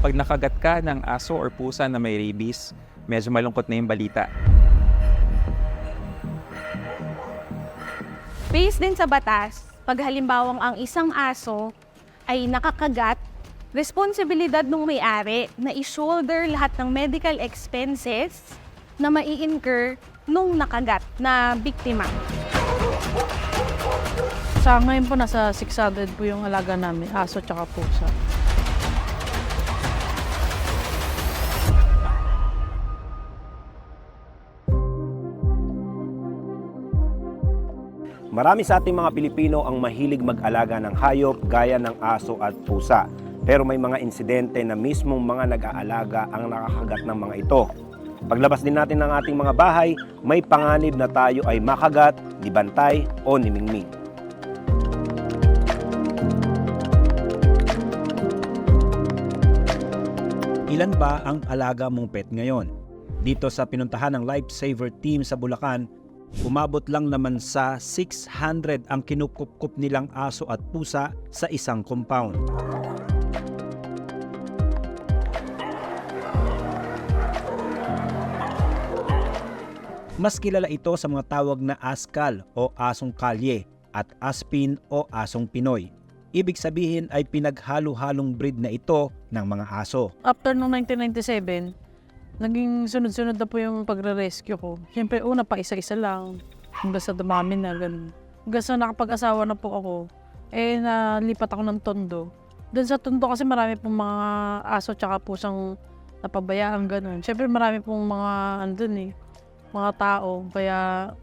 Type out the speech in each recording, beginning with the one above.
Pag nakagat ka ng aso or pusa na may rabies, medyo malungkot na yung balita. Based din sa batas, pag halimbawang ang isang aso ay nakakagat, responsibilidad ng may-ari na i-shoulder lahat ng medical expenses na mai-incur nung nakagat na biktima. Sa ngayon po, nasa 600 po yung alaga namin, aso tsaka pusa. Marami sa ating mga Pilipino ang mahilig mag-alaga ng hayop gaya ng aso at pusa. Pero may mga insidente na mismong mga nag-aalaga ang nakakagat ng mga ito. Paglabas din natin ng ating mga bahay, may panganib na tayo ay makagat, dibantay o nimingming. Ilan ba ang alaga mong pet ngayon? Dito sa pinuntahan ng Lifesaver Team sa Bulacan, umabot lang naman sa 600 ang kinukupkup nilang aso at pusa sa isang compound. Mas kilala ito sa mga tawag na askal o asong kalye at aspin o asong Pinoy. Ibig sabihin ay pinaghalo-halong breed na ito ng mga aso. After noong 1997, naging sunod-sunod na po yung pagre-rescue ko. Siyempre, una pa isa-isa lang. Hanggang sa dumami na, ganun. Hanggang sa nakapag-asawa na po ako, nalipat ako ng Tondo. Doon sa Tondo kasi marami pong mga aso tsaka pusang napabayaan, ganun. Siyempre, marami pong mga, mga tao. Kaya,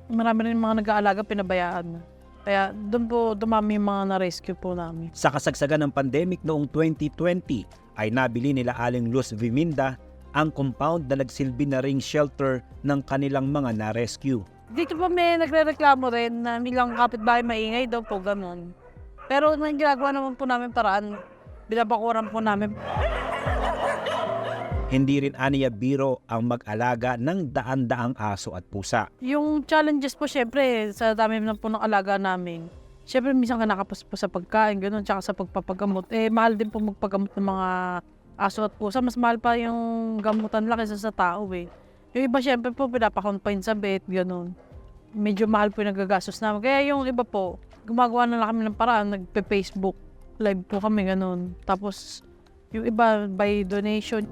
marami rin mga nag-aalaga pinabayaan na. Kaya, doon po dumami yung mga na-rescue po namin. Sa kasagsagan ng pandemic noong 2020, ay nabili nila Aling Luz Viminda ang compound na nagsilbi na ring shelter ng kanilang mga na-rescue. Dito po may nagre-reklamo rin na nilang kapitbahay maingay daw po, gano'n. Pero nang ginagawa naman po namin paraan, binabakuran po namin. Hindi rin aniya biro ang mag-alaga ng daan-daang aso at pusa. Yung challenges po syempre sa dami na po ng alaga namin. Syempre minsan ka nakapos po sa pagkain, gano'n, tsaka sa pagpapagamot. Mahal din po magpagamot ng mga aso at pusa. Mas mahal pa yung gamutan lang kaysa sa tao eh. Yung iba syempre po pinapakonfine sa vet, gano'n. Medyo mahal po yung nagagastos namin. Kaya yung iba po, gumagawa na lang kami ng paraan, nagpe-Facebook live po kami, gano'n. Tapos yung iba by donation.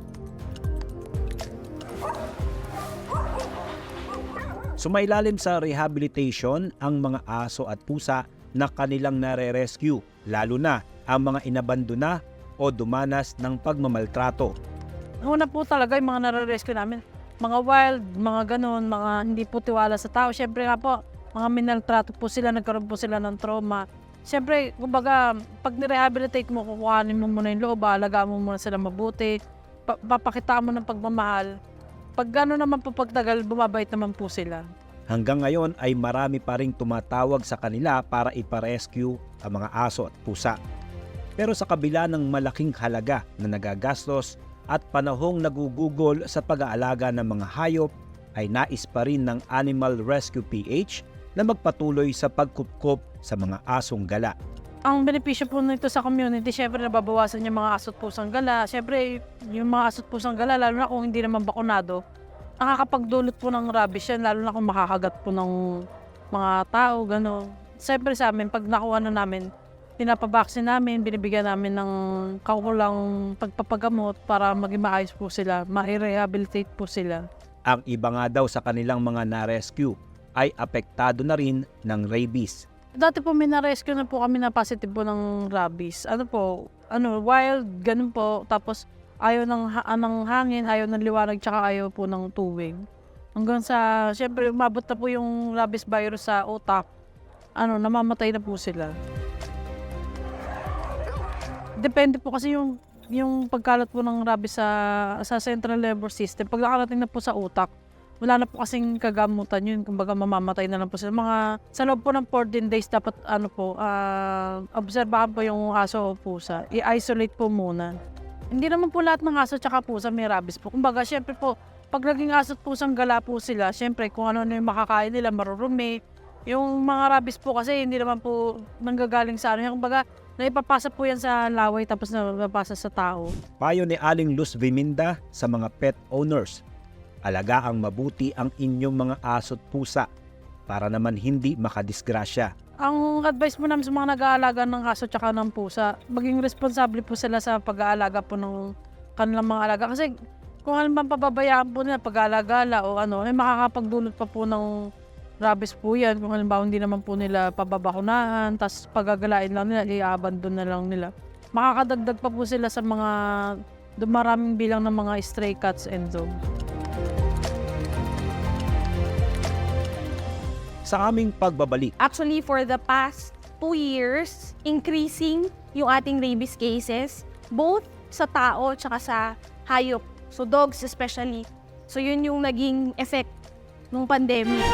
Sumailalim sa rehabilitation ang mga aso at pusa na kanilang nare-rescue, lalo na ang mga inabandona o dumanas ng pagmamaltrato. Una po talaga yung mga nare-rescue namin, mga wild, mga ganun, mga hindi po tiwala sa tao. Siyempre nga po, mga minaltrato po sila, nagkaroon po sila ng trauma. Siyempre, kumbaga, pag nirehabilitate mo, kukuhanin mo muna yung loob, alagaan mo muna sila mabuti, papakita mo ng pagmamahal. Pag gano'n naman po pagtagal, bumabait naman po sila. Hanggang ngayon ay marami pa ring tumatawag sa kanila para iparescue ang mga aso at pusa. Pero sa kabila ng malaking halaga na nagagastos at panahong nagugugol sa pag-aalaga ng mga hayop, ay nais pa rin ng Animal Rescue PH na magpatuloy sa pagkupkop sa mga asong gala. Ang benepisyo po nito sa community, syempre nababawasan yung mga aso't pusang gala. Syempre, yung mga aso't pusang gala, lalo na kung hindi naman bakunado, nakakapagdulot po ng rabies yan, lalo na kung makakagat po ng mga tao, gano'n. Syempre sa amin, pag nakuha na namin, pinapabaksin namin, binibigyan namin ng kaukulang pagpapagamot para maging maayos po sila, ma-rehabilitate po sila. Ang iba nga daw sa kanilang mga na-rescue ay apektado na rin ng rabies. Dati po may na-rescue na po kami na positive po ng rabies. Wild, ganun po. Tapos ayaw ng hangin, ayaw ng liwanag, tsaka ayaw po ng tubig. Hanggang sa, syempre, umabot na po yung rabies virus sa utak. Namamatay na po sila. Depende po kasi yung pagkalat po ng rabies sa central nervous system. Pag nakarating na po sa utak, wala na po kasing kagamutan yun. Kumbaga mamamatay na lang po sila. Sa loob po ng 14 days dapat obserbahan po yung aso o pusa. I-isolate po muna. Hindi naman po lahat ng aso tsaka pusa may rabies po. Kumbaga syempre po, pag naging aso at pusang gala po sila, syempre kung ano yung makakain nila, marurumi. Yung mga rabies po kasi hindi naman po nanggagaling sa Kumbaga Naipapasa po yan sa laway tapos napapasa sa tao. Payo ni Aling Luz Viminda sa mga pet owners. Alagaang mabuti ang inyong mga aso't pusa para naman hindi makadisgrasya. Ang advice po namin sa mga nag-aalaga ng aso tsaka ng pusa, maging responsable po sila sa pag-aalaga po ng kanilang mga alaga. Kasi kung halimbawa pababayaan po nila pag-alagala o ano, makakapagdulot pa po ng rabies po yan. Kung halimbawa hindi naman po nila pababakunahan, tapos pagagalain lang nila, i-abandon na lang nila. Makakadagdag pa po sila sa mga maraming bilang ng mga stray cats and dogs. Sa aming pagbabalik, Actually, for the past 2 years, increasing yung ating rabies cases, both sa tao tsaka sa hayop. So dogs especially. So yun yung naging effect ng pandemic.